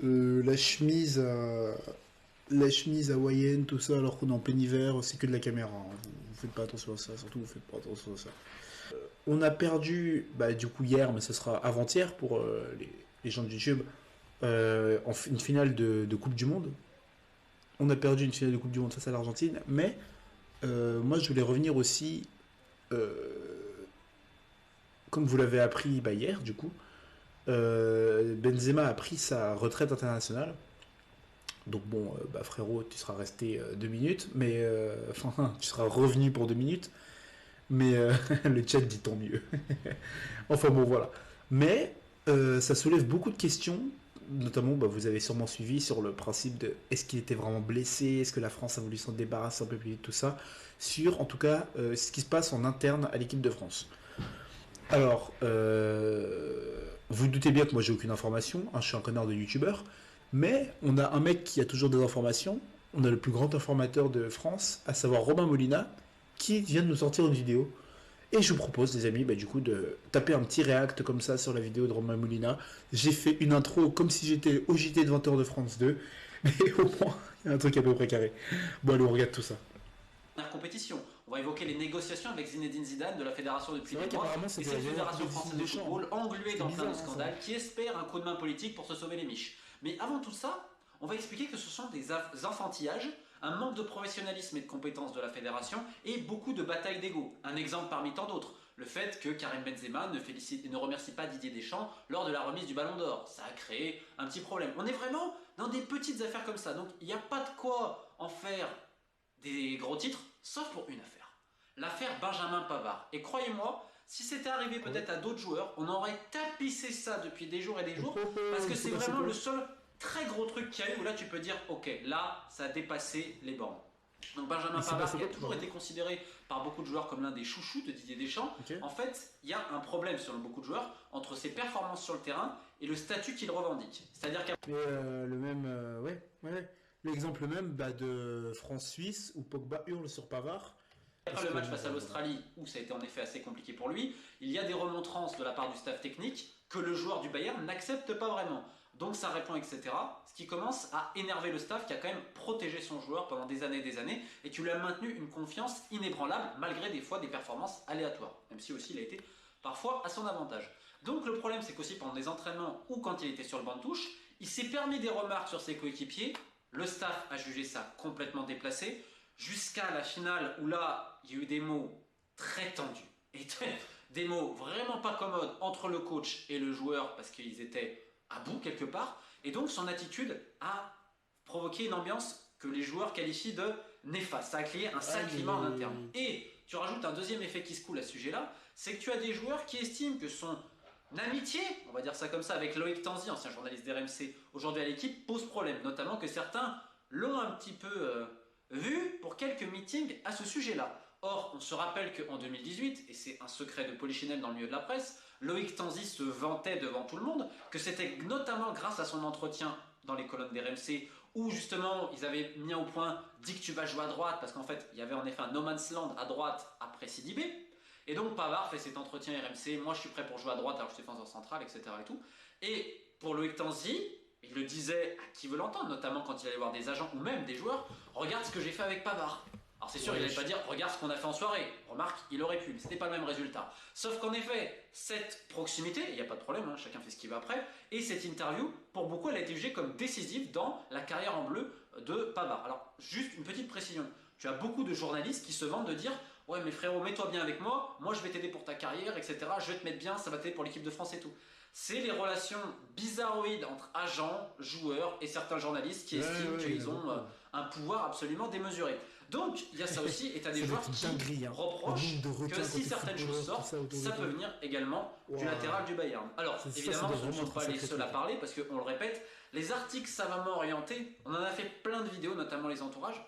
La chemise hawaïenne, tout ça, alors qu'on est en plein hiver, c'est que de la caméra, hein. Vous faites pas attention à ça, surtout vous faites pas attention à ça. On a perdu, bah, du coup hier, mais ce sera avant-hier pour les gens de YouTube, une finale de Coupe du Monde. On a perdu une finale de Coupe du Monde face à l'Argentine, mais moi je voulais revenir aussi, euh, comme vous l'avez appris bah, hier, du coup, Benzema a pris sa retraite internationale. Donc bon, bah frérot, tu seras resté 2 minutes, mais enfin, tu seras revenu pour 2 minutes, mais le chat dit tant mieux. Enfin bon, voilà. Mais ça soulève beaucoup de questions, notamment, bah, vous avez sûrement suivi sur le principe de est-ce qu'il était vraiment blessé, est-ce que la France a voulu s'en débarrasser un peu plus vite, tout ça, sur en tout cas ce qui se passe en interne à l'équipe de France. Alors, vous doutez bien que moi j'ai aucune information, hein, je suis un connard de youtubeur, mais on a un mec qui a toujours des informations, on a le plus grand informateur de France, à savoir Romain Molina, qui vient de nous sortir une vidéo. Et je vous propose, les amis, bah, du coup, de taper un petit react comme ça sur la vidéo de Romain Molina. J'ai fait une intro comme si j'étais au JT de 20h de France 2, mais au moins, il y a un truc à peu près carré. Bon, allez, on regarde tout ça. Compétition. On va évoquer les négociations avec Zinedine Zidane de la fédération depuis des mois qu'apparemment, et c'était la cette fédération française de Deschamps, football engluée dans plein de bizarre, hein, scandales qui espère un coup de main politique pour se sauver les miches. Mais avant tout ça, on va expliquer que ce sont des enfantillages, un manque de professionnalisme et de compétences de la fédération et beaucoup de batailles d'ego. Un exemple parmi tant d'autres, le fait que Karim Benzema ne remercie pas Didier Deschamps lors de la remise du Ballon d'Or. Ça a créé un petit problème. On est vraiment dans des petites affaires comme ça, donc il n'y a pas de quoi en faire des gros titres, sauf pour une affaire. L'affaire Benjamin Pavard. Et croyez-moi, si c'était arrivé peut-être à d'autres joueurs, on aurait tapissé ça depuis des jours et des jours, parce que c'est vraiment le seul très gros truc qu'il y a eu où là tu peux dire, ok, là, ça a dépassé les bornes. Donc Benjamin Pavard, qui a toujours été considéré par beaucoup de joueurs comme l'un des chouchous de Didier Deschamps, okay. En fait, il y a un problème selon beaucoup de joueurs entre ses performances sur le terrain et le statut qu'il revendique. C'est-à-dire qu'à... le même, ouais. L'exemple même bah, de France-Suisse où Pogba hurle sur Pavard. Après le match face à l'Australie, où ça a été en effet assez compliqué pour lui, il y a des remontrances de la part du staff technique que le joueur du Bayern n'accepte pas vraiment. Donc ça répond, etc. Ce qui commence à énerver le staff qui a quand même protégé son joueur pendant des années et qui lui a maintenu une confiance inébranlable malgré des fois des performances aléatoires. Même si aussi il a été parfois à son avantage. Donc le problème c'est qu'aussi pendant des entraînements ou quand il était sur le banc de touche, il s'est permis des remarques sur ses coéquipiers, le staff a jugé ça complètement déplacé, jusqu'à la finale où là, il y a eu des mots très tendus et des mots vraiment pas commodes entre le coach et le joueur parce qu'ils étaient à bout quelque part. Et donc son attitude a provoqué une ambiance que les joueurs qualifient de néfaste. Ça a créé un sale climat en interne. Et tu rajoutes un deuxième effet qui se coule à ce sujet-là, c'est que tu as des joueurs qui estiment que son amitié, on va dire ça comme ça, avec Loïc Tanzi, ancien journaliste d'RMC, aujourd'hui à l'équipe, pose problème. Notamment que certains l'ont un petit peu... vu pour quelques meetings à ce sujet-là. Or, on se rappelle qu'en 2018, et c'est un secret de polichinelle dans le milieu de la presse, Loïc Tanzi se vantait devant tout le monde que c'était notamment grâce à son entretien dans les colonnes d'RMC où justement ils avaient mis au point « dis que tu vas jouer à droite » parce qu'en fait il y avait en effet un no man's land à droite après Sidibé. Et donc Pavard fait cet entretien RMC « moi je suis prêt pour jouer à droite alors que je suis défenseur central » etc. Et tout. Et pour Loïc Tanzi, il le disait à qui veut l'entendre, notamment quand il allait voir des agents ou même des joueurs, regarde ce que j'ai fait avec Pavard. Alors c'est sûr, il n'allait pas dire regarde ce qu'on a fait en soirée. Remarque, il aurait pu, mais c'était pas le même résultat. Sauf qu'en effet, cette proximité, il n'y a pas de problème, hein, chacun fait ce qu'il veut après, et cette interview, pour beaucoup, elle a été jugée comme décisive dans la carrière en bleu de Pavard. Alors, juste une petite précision. Tu as beaucoup de journalistes qui se vantent de dire ouais mais frérot, mets-toi bien avec moi je vais t'aider pour ta carrière, etc. Je vais te mettre bien, ça va t'aider pour l'équipe de France et tout. C'est les relations bizarroïdes entre agents, joueurs et certains journalistes qui estiment qu'ils ont un pouvoir absolument démesuré. Donc il y a ça aussi, et tu as des joueurs qui reprochent que si certaines choses sortent, ça peut venir également du latéral du Bayern. Alors évidemment, ce ne sont pas les seuls à parler, parce qu'on le répète, les articles savamment orientés, on en a fait plein de vidéos, notamment les entourages.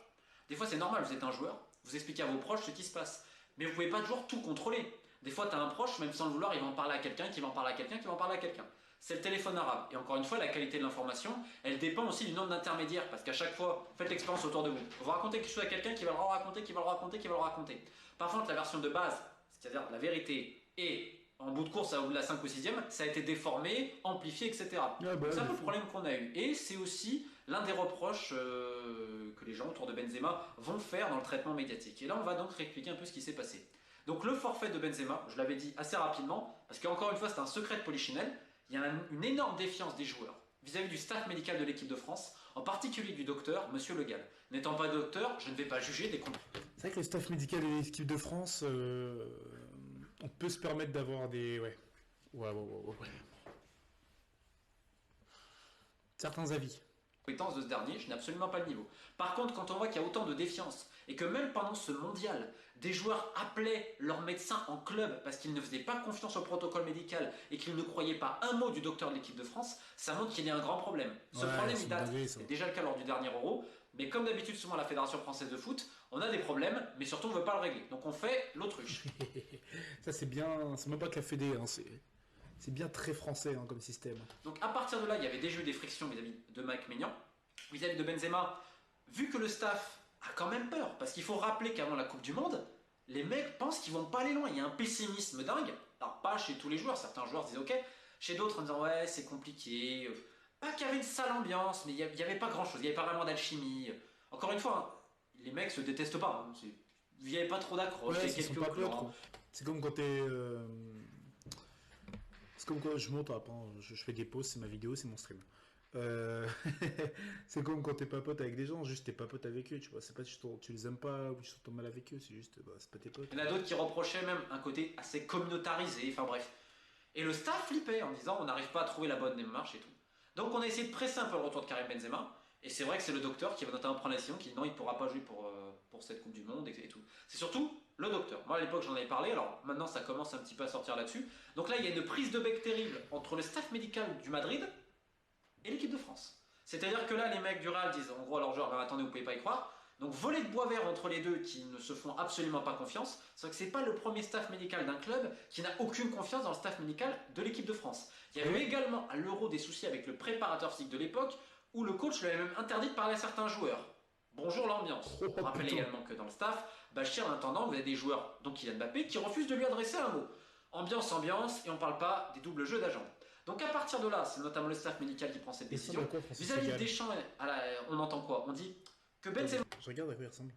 Des fois c'est normal, vous êtes un joueur, vous expliquez à vos proches ce qui se passe, mais vous ne pouvez pas toujours tout contrôler. Des fois, tu as un proche, même sans le vouloir, il va en parler à quelqu'un, qui va en parler à quelqu'un, qui va en parler à quelqu'un. C'est le téléphone arabe. Et encore une fois, la qualité de l'information, elle dépend aussi du nombre d'intermédiaires. Parce qu'à chaque fois, faites l'expérience autour de vous. Vous racontez quelque chose à quelqu'un qui va le raconter, qui va le raconter, qui va le raconter. Par contre, la version de base, c'est-à-dire la vérité et en bout de course, au bout de la 5 ou 6e, ça a été déformé, amplifié, etc. Ouais, bah, C'est un peu le fou. problème qu'on a eu. Et c'est aussi l'un des reproches que les gens autour de Benzema vont faire dans le traitement médiatique. Et là, on va donc réexpliquer un peu ce qui s'est passé. Donc le forfait de Benzema, je l'avais dit assez rapidement, parce qu'encore une fois, c'est un secret de Polichinelle, il y a une énorme défiance des joueurs vis-à-vis du staff médical de l'équipe de France, en particulier du docteur, Monsieur Le Gall. N'étant pas docteur, je ne vais pas juger des comptes. C'est vrai que le staff médical de l'équipe de France, on peut se permettre d'avoir des... Ouais. Certains avis. Compétences de ce dernier, je n'ai absolument pas le niveau. Par contre, quand on voit qu'il y a autant de défiance et que même pendant ce mondial, des joueurs appelaient leur médecin en club parce qu'ils ne faisaient pas confiance au protocole médical et qu'ils ne croyaient pas un mot du docteur de l'équipe de France, ça montre qu'il y a un grand problème. Ce problème, il date, c'est déjà le cas lors du dernier Euro, mais comme d'habitude, souvent la Fédération française de foot, on a des problèmes, mais surtout on ne veut pas le régler. Donc on fait l'autruche. Ça c'est bien, c'est même pas que la Fédé, hein, c'est bien très français hein, comme système. Donc à partir de là, il y avait des jeux, des frictions vis-à-vis de Mike Maignan, vis-à-vis de Benzema, vu que le staff a quand même peur, parce qu'il faut rappeler qu'avant la Coupe du Monde, les mecs pensent qu'ils vont pas aller loin, il y a un pessimisme dingue, alors pas chez tous les joueurs, certains joueurs disaient ok, chez d'autres en disant ouais c'est compliqué, pas qu'il y avait une sale ambiance, mais il n'y avait pas grand chose, il n'y avait pas vraiment d'alchimie. Encore une fois, hein, les mecs se détestent pas, hein, il n'y avait pas trop d'accroche, Ouais, il y a quelques pas clans. quoi. C'est comme quand t'es... C'est comme quand je monte, après, je fais des pauses, c'est ma vidéo, c'est mon stream. Euh, c'est comme quand t'es pas pote avec des gens, juste t'es pas pote avec eux, tu vois. C'est pas tu les aimes pas ou tu t'entends mal avec eux, c'est juste, bah, c'est pas tes potes. Il y en a d'autres qui reprochaient même un côté assez communautarisé, enfin bref. Et le staff flippait en disant on n'arrive pas à trouver la bonne démarche et tout. Donc on a essayé de presser un peu le retour de Karim Benzema, et c'est vrai que c'est le docteur qui va notamment prendre la décision, qui dit non, il ne pourra pas jouer pour cette Coupe du Monde et tout. C'est surtout le docteur. Moi à l'époque j'en avais parlé, alors maintenant ça commence un petit peu à sortir là-dessus. Donc là il y a une prise de bec terrible entre le staff médical du Madrid et l'équipe de France. C'est-à-dire que là les mecs du Real disent en gros à leurs joueurs, ben, attendez vous pouvez pas y croire. Donc voler de bois vert entre les deux qui ne se font absolument pas confiance, c'est que c'est pas le premier staff médical d'un club qui n'a aucune confiance dans le staff médical de l'équipe de France. Il y a eu également à l'Euro des soucis avec le préparateur physique de l'époque où le coach lui avait même interdit de parler à certains joueurs. Bonjour l'ambiance. On rappelle également que dans le staff, Bachir en attendant, vous avez des joueurs, dont Kylian Mbappé, qui refusent de lui adresser un mot. Ambiance, et on parle pas des doubles jeux d'agents. Donc à partir de là, c'est notamment le staff médical qui prend cette décision. Vis-à-vis de Deschamps, on entend quoi? On dit que Benzema... Je regarde à quoi il ressemble.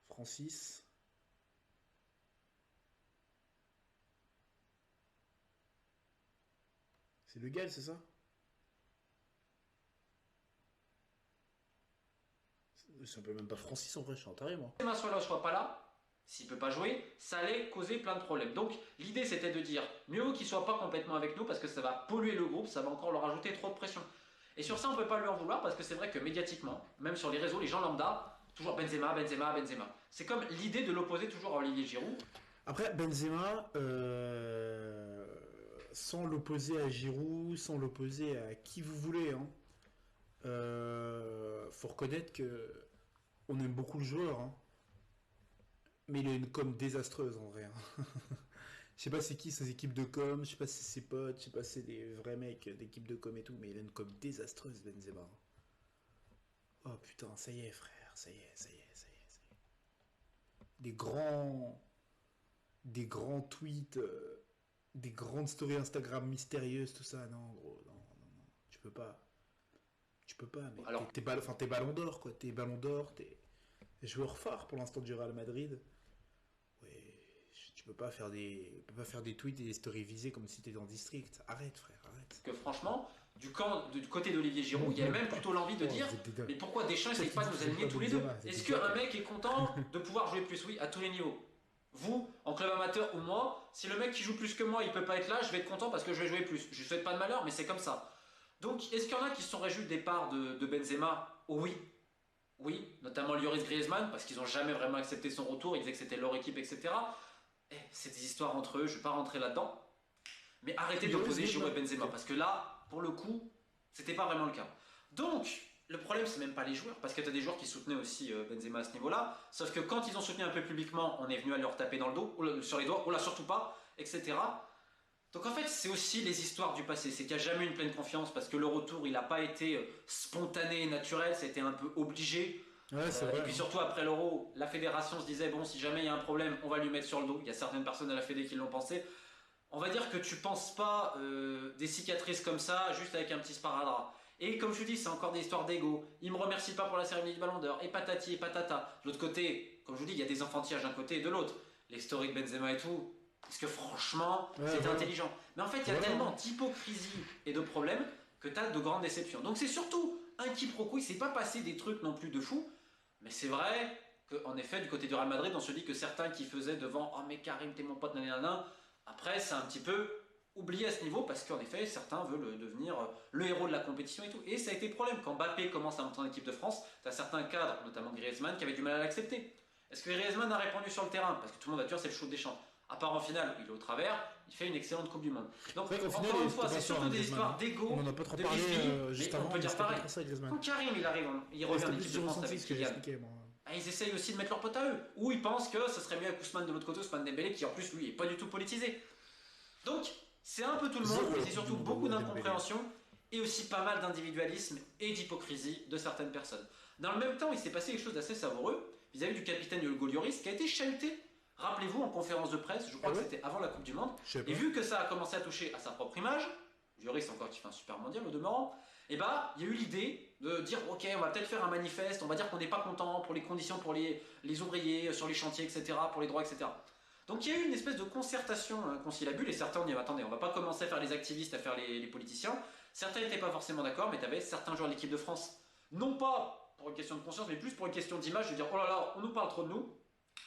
Francis. C'est le Gall, c'est ça? Ça s'appelle même pas Francis en vrai, je suis en taré moi. Benzema soit là ou soit pas là, s'il peut pas jouer, ça allait causer plein de problèmes. Donc l'idée c'était de dire mieux vaut qu'il soit pas complètement avec nous parce que ça va polluer le groupe, ça va encore leur ajouter trop de pression. Et sur ça on peut pas lui en vouloir parce que c'est vrai que médiatiquement, même sur les réseaux, les gens lambda, toujours Benzema. C'est comme l'idée de l'opposer toujours à Olivier Giroud. Après Benzema, sans l'opposer à Giroud, sans l'opposer à qui vous voulez, hein, faut reconnaître que on aime beaucoup le joueur, hein. Mais il a une com désastreuse en vrai, hein. Je sais pas c'est qui ses équipes de com, je sais pas si c'est ses potes, je sais pas si c'est des vrais mecs d'équipes de com et tout, mais il a une com désastreuse Benzema. Oh putain, ça y est frère, ça y est. Des grands tweets, des grandes stories Instagram mystérieuses, tout ça, non gros, non, tu peux pas. Tu peux pas, mais alors, t'es ballon d'or quoi, t'es ballon d'or, t'es joueur phare pour l'instant du Real Madrid. Ouais, tu peux pas faire des tweets et des stories visées comme si t'étais dans District. Arrête frère, arrête. Que franchement, du côté d'Olivier Giroud, il y a même plutôt l'envie de dire mais pourquoi Deschamps essaye pas de nous aligner tous les deux? Est-ce qu'un mec est content de pouvoir jouer plus? Oui, à tous les niveaux. Vous, en club amateur ou moi, si le mec qui joue plus que moi, il peut pas être là, je vais être content parce que je vais jouer plus. Je lui souhaite pas de malheur, mais c'est comme ça. Donc, est-ce qu'il y en a qui se sont réjouis du départ de Benzema? Oui. Oui, notamment Lloris Griezmann, parce qu'ils n'ont jamais vraiment accepté son retour, ils disaient que c'était leur équipe, etc. C'est des histoires entre eux, je ne vais pas rentrer là-dedans. Mais arrêtez d'opposer Giroud et Benzema, parce que là, pour le coup, c'était pas vraiment le cas. Donc, le problème, c'est même pas les joueurs, parce que tu as des joueurs qui soutenaient aussi Benzema à ce niveau-là, sauf que quand ils ont soutenu un peu publiquement, on est venu à leur taper dans le dos, ou sur les doigts, ou là surtout pas, etc. Donc en fait, c'est aussi les histoires du passé, c'est qu'il n'y a jamais eu une pleine confiance, parce que le retour, il n'a pas été spontané et naturel, ça a été un peu obligé. Ouais, c'est vrai, et puis surtout après l'Euro, la fédération se disait bon si jamais il y a un problème on va lui mettre sur le dos. Il y a certaines personnes à la fédé qui l'ont pensé. On va dire que tu penses pas des cicatrices comme ça, juste avec un petit sparadrap. Et comme je te dis, c'est encore des histoires d'ego. Il me remercie pas pour la cérémonie du Ballon d'Or, et patati et patata. De l'autre côté, comme je vous dis, il y a des enfantillages d'un côté et de l'autre. Les stories de Benzema et tout, parce que franchement, Ouais, c'était voilà. intelligent. Mais en fait, il y a Voilà, tellement hein. d'hypocrisie et de problèmes que tu as de grandes déceptions. Donc c'est surtout un quiproquo, il s'est pas passé des trucs non plus de fou, mais c'est vrai qu'en effet, du côté du Real Madrid, on se dit que certains qui faisaient devant Oh mais Karim, t'es mon pote, nanana, après c'est un petit peu oublié à ce niveau parce qu'en effet, certains veulent devenir le héros de la compétition et tout. Et ça a été le problème. Quand Mbappé commence à monter en équipe de France, t'as certains cadres, notamment Griezmann, qui avaient du mal à l'accepter. Est-ce que Griezmann a répondu sur le terrain? Parce que tout le monde a dit c'est le show des champs. À part en finale, il est au travers, il fait une excellente Coupe du Monde. Donc, C'est vrai qu'au final, encore une fois, c'était c'est pas fort, surtout hein, des Griezmann, histoires hein. On d'ego, en a pas trop de parlé bisbille, juste mais on avant, peut mais dire c'était pas pareil. trop ça, Griezmann. Quand Karim il Ouais, revient en c'était plus équipe du de France ressenti avec ce que j'ai Kylian, expliqué, moi. bah, ils essayent aussi de mettre leur pote à eux. Ou ils pensent que ce serait mieux avec Ousmane de l'autre côté, Ousmane Dembélé, qui en plus lui est pas du tout politisé. Donc, c'est un peu tout le monde, Zéro mais la c'est Coupe du surtout Monde beaucoup à Dembélé. d'incompréhension et aussi pas mal d'individualisme et d'hypocrisie de certaines personnes. Dans le même temps, il s'est passé quelque chose d'assez savoureux vis-à-vis du capitaine Hugo Lloris qui a été chahuté, rappelez-vous, en conférence de presse, je Ah crois que ouais? c'était avant la Coupe du Monde, Je sais et pas. vu que ça a commencé à toucher à sa propre image, Lloris encore qui fait un super mondial au demeurant, et bah il y a eu l'idée de dire ok on va peut-être faire un manifeste, on va dire qu'on n'est pas content pour les conditions pour les ouvriers sur les chantiers etc, pour les droits etc. Donc il y a eu une espèce de concertation conciliabule et certains ont dit attendez on va pas commencer à faire les activistes, à faire les politiciens. Certains n'étaient pas forcément d'accord mais tu avais certains joueurs de l'équipe de France, non pas pour une question de conscience mais plus pour une question d'image, de dire oh là là on nous parle trop de nous,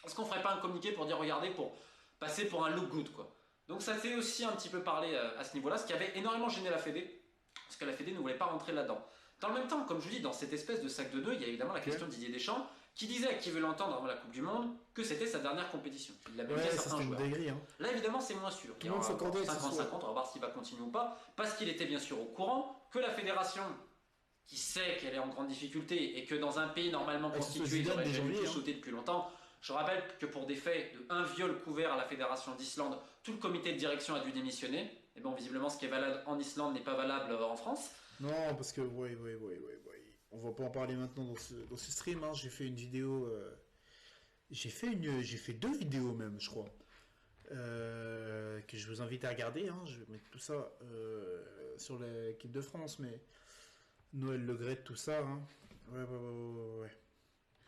est-ce qu'on ferait pas un communiqué pour dire regardez pour passer pour un look good quoi. Donc ça s'est aussi un petit peu parlé à ce niveau-là, ce qui avait énormément gêné la Fédé, parce que la Fédé ne voulait pas rentrer là-dedans. Dans le même temps, comme je vous dis, dans cette espèce de sac de nœuds, il y a évidemment la Ok. question de Didier Deschamps, qui disait à qui veut l'entendre avant la Coupe du Monde que c'était sa dernière compétition. Il l'a même dit à Ouais, ça certains c'était une joueurs. dinguerie, hein. Là, évidemment, c'est moins sûr. Tout Il y le monde aura s'accordait à ce 50-50, soit. on va voir s'il va continuer ou pas, parce qu'il était bien sûr au courant que la fédération, qui sait qu'elle est en grande difficulté et que dans un pays normalement Avec ce constitué, ils Zidane auraient dès déjà dû janvier, tout hein. sauter depuis longtemps. Je rappelle que pour des faits de un viol couvert à la fédération d'Islande, tout le comité de direction a dû démissionner. Et bon, visiblement, ce qui est valable en Islande n'est pas valable en France. Non, parce que, on va pas en parler maintenant dans ce stream, hein. J'ai fait une vidéo. J'ai fait deux vidéos même, je crois. Que je vous invite à regarder, hein. Je vais mettre tout ça sur l'équipe de France, mais Noël Le Gret, tout ça, hein. Ouais.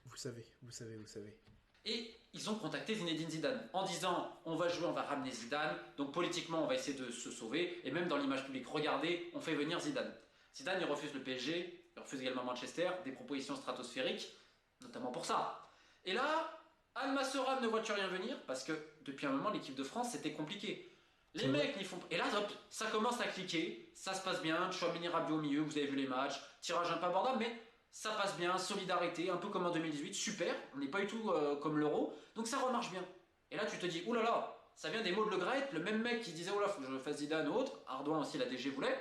Vous savez, vous savez, vous savez. Et ils ont contacté Zinedine Zidane en disant on va jouer, on va ramener Zidane, donc politiquement on va essayer de se sauver, et même dans l'image publique, regardez, on fait venir Zidane. Zidane il refuse le PSG, il refuse également Manchester, des propositions stratosphériques, notamment pour ça. Et là, Al Massoura ne voit-tu rien venir, parce que depuis un moment l'équipe de France c'était compliqué. Les C'est vrai. mecs n'y font pas. Et là, hop, ça commence à cliquer, ça se passe bien, Chouamini Rabiot au milieu, vous avez vu les matchs, tirage un peu abordable, mais ça passe bien, solidarité, un peu comme en 2018, super, on n'est pas du tout comme l'euro, donc ça remarche bien. Et là tu te dis, oulala, ça vient des mots de Le Gret, le même mec qui disait, oula, faut que je fasse Zidane ou autre, Ardouin aussi, la DG voulait,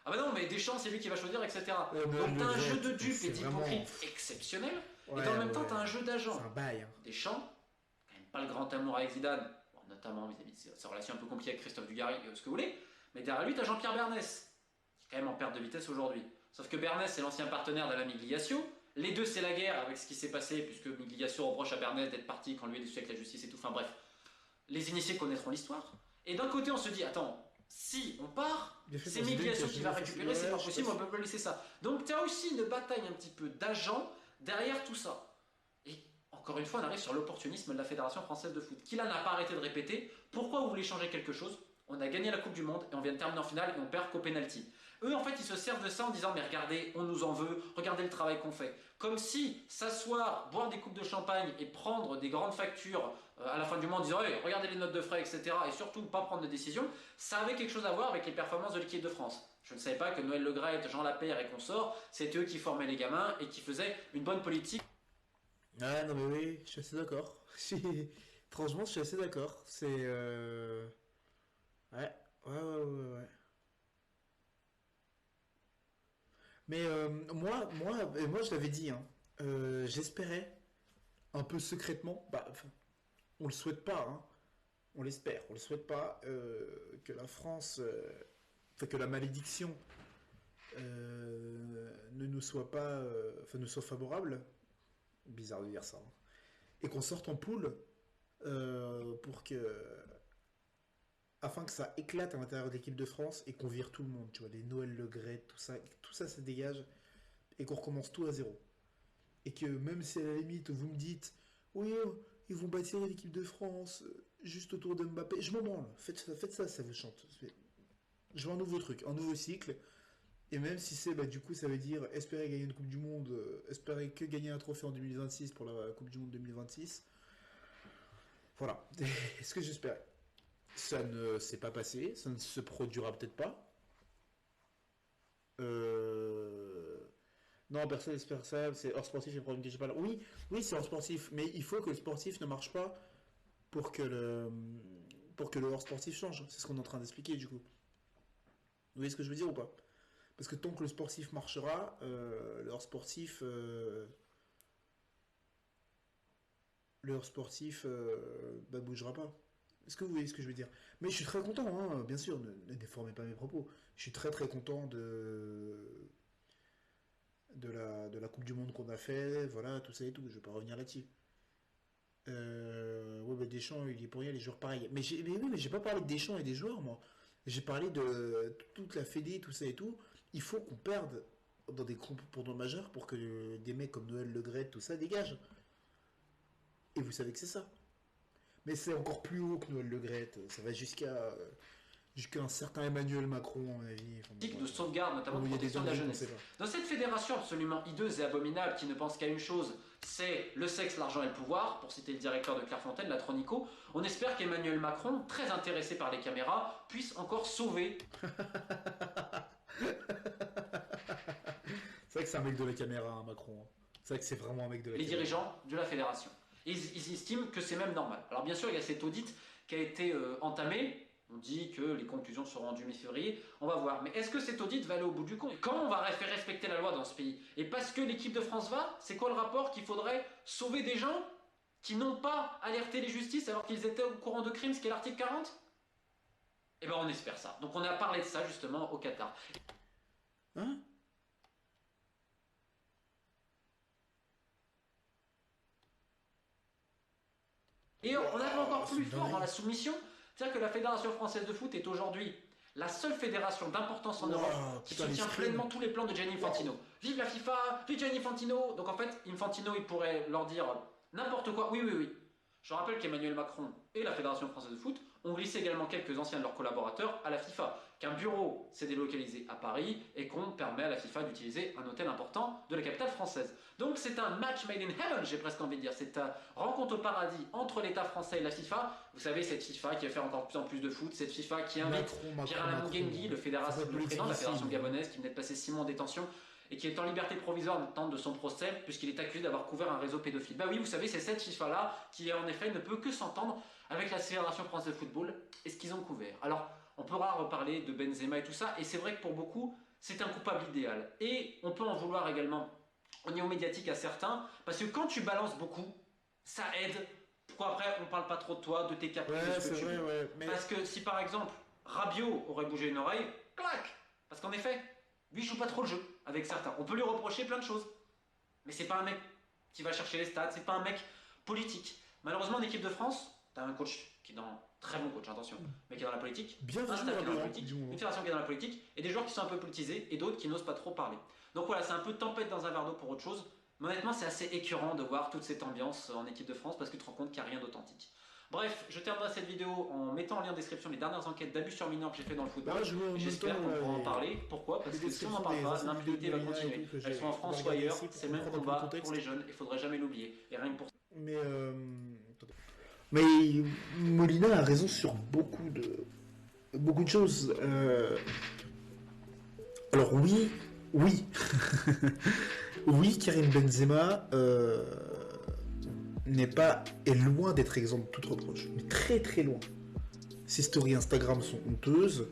ah bah non, mais Deschamps c'est lui qui va choisir, etc. Noël Donc Le t'as un Gret, jeu de dupes et c'est vraiment. d'hypocrites exceptionnel, et Ouais, dans le même temps ouais. t'as un jeu C'est d'agents. un bail, hein. Deschamps, quand même pas le grand amour avec Zidane, bon, notamment vis-à-vis de sa relation un peu compliquée avec Christophe Dugarry, ce que vous voulez, mais derrière lui t'as Jean-Pierre Bernès, qui est quand même en perte de vitesse aujourd'hui. Sauf que Bernès c'est l'ancien partenaire d'Alain Migliaccio. Les deux, c'est la guerre avec ce qui s'est passé, puisque Migliaccio reproche à Bernès d'être parti quand lui est déçu avec la justice et tout. Enfin bref, les initiés connaîtront l'histoire. Et d'un côté, on se dit, attends, si on part, Bien fait c'est pour Zidane Migliaccio a qui va fait- récupérer, c'est ouais, pas je sais possible, pas on peut pas laisser ça. Donc tu as aussi une bataille un petit peu d'agents derrière tout ça. Et encore une fois, on arrive sur l'opportunisme de la Fédération française de foot, qui là n'a pas arrêté de répéter, pourquoi vous voulez changer quelque chose? On a gagné la Coupe du Monde et on vient de terminer en finale et on perd qu'au penalty. Eux, en fait, ils se servent de ça en disant mais regardez, on nous en veut, regardez le travail qu'on fait. Comme si s'asseoir, boire des coupes de champagne et prendre des grandes factures à la fin du mois en disant hey, regardez les notes de frais, etc. et surtout pas prendre de décision, ça avait quelque chose à voir avec les performances de l'équipe de France. Je ne savais pas que Noël Le Gret, Jean Lapère et consorts, c'était eux qui formaient les gamins et qui faisaient une bonne politique. Ah non mais oui, je suis assez d'accord. Franchement, je suis assez d'accord. C'est ouais. Mais moi je l'avais dit, hein. J'espérais un peu secrètement, bah, enfin, on le souhaite pas, hein. On l'espère, on le souhaite pas que la France, enfin que la malédiction ne nous soit pas, enfin nous soit favorable. Bizarre de dire ça, hein. Et qu'on sorte en poule pour que afin que ça éclate à l'intérieur de l'équipe de France et qu'on vire tout le monde, tu vois, les Noël Le Graët, tout ça se dégage et qu'on recommence tout à zéro. Et que même si à la limite vous me dites, oui, ils vont bâtir l'équipe de France juste autour de Mbappé, je m'en branle, faites ça, ça vous chante. Je veux un nouveau truc, un nouveau cycle. Et même si c'est, bah, du coup, ça veut dire espérer gagner une Coupe du Monde, espérer que gagner un trophée en 2026 pour la Coupe du Monde 2026. Voilà, c'est ce que j'espérais. Ça ne s'est pas passé, ça ne se produira peut-être pas. Euh... Non, personne n'espère ça, c'est hors sportif et problème que j'ai pas là. Oui, oui, c'est hors sportif, mais il faut que le sportif ne marche pas pour que le hors sportif change. C'est ce qu'on est en train d'expliquer du coup. Vous voyez ce que je veux dire ou pas? Parce que tant que le sportif marchera, le hors sportif bah, bougera pas. Est-ce que vous voyez ce que je veux dire? Mais je suis très content, hein, bien sûr, ne déformez pas mes propos. Je suis très très content de la Coupe du Monde qu'on a fait, voilà, tout ça et tout. Je vais pas revenir là-dessus. Ouais, bah Deschamps, il est pour rien, les joueurs pareils. Mais oui, mais j'ai pas parlé de Deschamps et des joueurs, moi. J'ai parlé de toute la Fédé, tout ça et tout. Il faut qu'on perde dans des tournois majeurs pour que des mecs comme Noël Le Graët, tout ça, dégagent. Et vous savez que c'est ça. Mais c'est encore plus haut que Noël Le Graët. Ça va jusqu'à un certain Emmanuel Macron, à mon avis. Enfin, bon, De sauvegarde, notamment de il y a des protection de la dangers qu'on jeunesse. sait pas. Dans cette fédération absolument hideuse et abominable qui ne pense qu'à une chose, c'est le sexe, l'argent et le pouvoir, pour citer le directeur de Clairefontaine, la Tronico, on espère qu'Emmanuel Macron, très intéressé par les caméras, puisse encore sauver C'est vrai que c'est un mec de la caméra, hein, Macron. C'est vrai que c'est vraiment un mec de la les caméra. dirigeants de la fédération. Ils estiment que c'est même normal. Alors bien sûr, il y a cet audit qui a été entamé. On dit que les conclusions seront rendues mi-février. On va voir. Mais est-ce que cet audit va aller au bout du compte? Comment on va faire respecter la loi dans ce pays? Et parce que l'équipe de France va, c'est quoi le rapport? Qu'il faudrait sauver des gens qui n'ont pas alerté les justices alors qu'ils étaient au courant de crimes, ce qui est l'article 40? Eh ben on espère ça. Donc on a parlé de ça justement au Qatar. Hein? Et on a encore C'est plus une fort dans dinguerie. la soumission, c'est-à-dire que la Fédération française de foot est aujourd'hui la seule fédération d'importance en Europe Waouh, qui putain, les soutient screams. pleinement tous les plans de Gianni Infantino. Vive la FIFA, vive Gianni Infantino. Donc en fait, Infantino, il pourrait leur dire n'importe quoi. Oui, oui, oui. Je rappelle qu'Emmanuel Macron et la Fédération française de foot ont glissé également quelques anciens de leurs collaborateurs à la FIFA, qu'un bureau s'est délocalisé à Paris et qu'on permet à la FIFA d'utiliser un hôtel important de la capitale française. Donc c'est un match made in heaven, j'ai presque envie de dire. C'est une rencontre au paradis entre l'État français et la FIFA. Vous savez, cette FIFA qui va faire encore plus en plus de foot, cette FIFA qui invite Pierre-Alain Mugengi, le président de la Fédération gabonaise, qui venait de passer 6 mois en détention et qui est en liberté provisoire en attente de son procès, puisqu'il est accusé d'avoir couvert un réseau pédophile. Bah oui, vous savez, c'est cette FIFA-là qui, en effet, ne peut que s'entendre avec la Fédération française de football et ce qu'ils ont couvert. Alors, on pourra reparler de Benzema et tout ça, et c'est vrai que pour beaucoup, c'est un coupable idéal. Et on peut en vouloir également au niveau médiatique à certains, parce que quand tu balances beaucoup, ça aide. Pourquoi après, on parle pas trop de toi, de tes caprices, Ouais, de ce que c'est tu vrai, veux. ouais. Mais Parce que si par exemple, Rabiot aurait bougé une oreille, clac. Parce qu'en effet, lui, il joue pas trop le jeu avec certains. On peut lui reprocher plein de choses. Mais c'est pas un mec qui va chercher les stats, c'est pas un mec politique. Malheureusement, en équipe de France, t'as un coach qui est dans. Très bon coach, attention, mais qui est dans la politique, un bienvenue staff qui est dans la à politique, du une monde. fédération qui est dans la politique, et des joueurs qui sont un peu politisés, et d'autres qui n'osent pas trop parler. Donc voilà, c'est un peu tempête dans un verre d'eau pour autre chose. Mais honnêtement, c'est assez écœurant de voir toute cette ambiance en équipe de France parce que tu te rends compte qu'il n'y a rien d'authentique. Bref, je terminerai cette vidéo en mettant en lien en description les dernières enquêtes d'abus sur mineurs que j'ai fait dans le football. Bah, je veux en même J'espère temps, qu'on pourra en les- parler. Pourquoi? Parce les que si on n'en descriptions parle des pas, anciennes l'impunité vidéos va de Mina et continuer. tout que Elles j'ai sont en France ou regardé ailleurs, ici pour c'est le même comprendre un peu le combat contexte. pour les jeunes, il faudrait jamais l'oublier. Et rien que pour Mais, mais Molina a raison sur beaucoup de choses. Alors oui, oui, oui, Karim Benzema est loin d'être exempt de toute reproche, mais très très loin. Ses stories Instagram sont honteuses.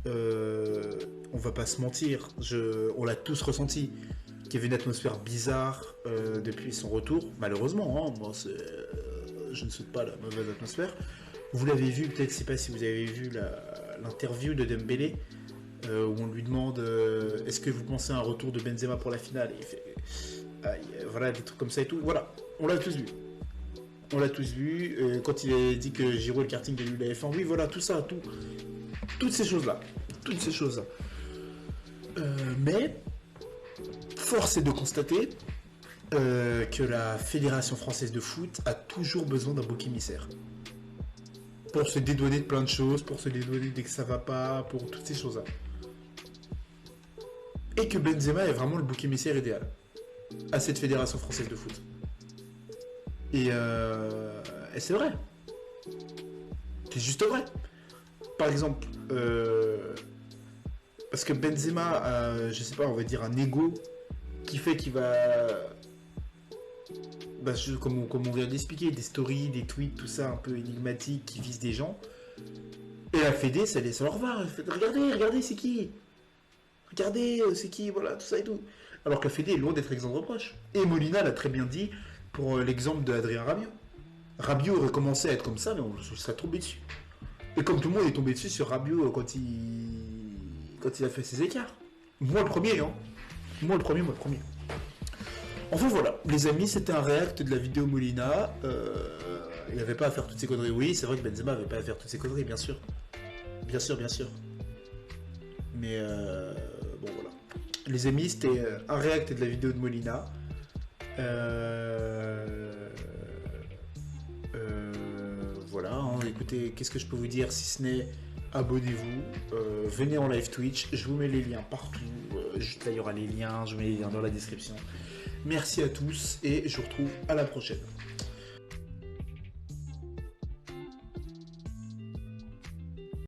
On va pas se mentir, on l'a tous ressenti. Qu'il y avait une atmosphère bizarre depuis son retour, malheureusement. Hein, moi, je ne souhaite pas la mauvaise atmosphère. Vous l'avez vu, peut-être, je sais pas si vous avez vu l'interview de Dembélé, où on lui demande est-ce que vous pensez à un retour de Benzema pour la finale, et il fait voilà, des trucs comme ça et tout. Voilà, on l'a tous vu. On l'a tous vu. Quand il a dit que Giro et le karting gagnent la F1, oui, voilà, tout ça, toutes ces choses-là. Toutes ces choses-là. Mais, force est de constater que la Fédération française de foot a toujours besoin d'un bouc émissaire. Pour se dédouaner de plein de choses, pour se dédouaner dès que ça va pas, pour toutes ces choses-là. Et que Benzema est vraiment le bouc émissaire idéal à cette Fédération française de foot. Et c'est vrai. C'est juste vrai. Par exemple, parce que Benzema a, je sais pas, on va dire un ego qui fait qu'il va... comme on vient d'expliquer, des stories, des tweets, tout ça un peu énigmatique qui visent des gens. Et la Fédé, ça leur va. Regardez, c'est qui? Regardez, c'est qui? Voilà, tout ça et tout. Alors que la Fédé est loin d'être exempt de reproche. Et Molina l'a très bien dit pour l'exemple d'Adrien Rabiot. Rabiot aurait commencé à être comme ça, mais on se serait tombé dessus. Et comme tout le monde est tombé dessus sur Rabiot quand il a fait ses écarts. Moi le premier, hein. Moi le premier. Enfin voilà, les amis, c'était un react de la vidéo Molina. Il n'avait pas à faire toutes ces conneries. Oui, c'est vrai que Benzema n'avait pas à faire toutes ces conneries, bien sûr. Bien sûr. Mais bon voilà. Les amis, c'était un react de la vidéo de Molina. Voilà, hein, écoutez, qu'est-ce que je peux vous dire si ce n'est abonnez-vous, venez en live Twitch, je vous mets les liens partout, juste là il y aura les liens, je mets les liens dans la description. Merci à tous et je vous retrouve à la prochaine.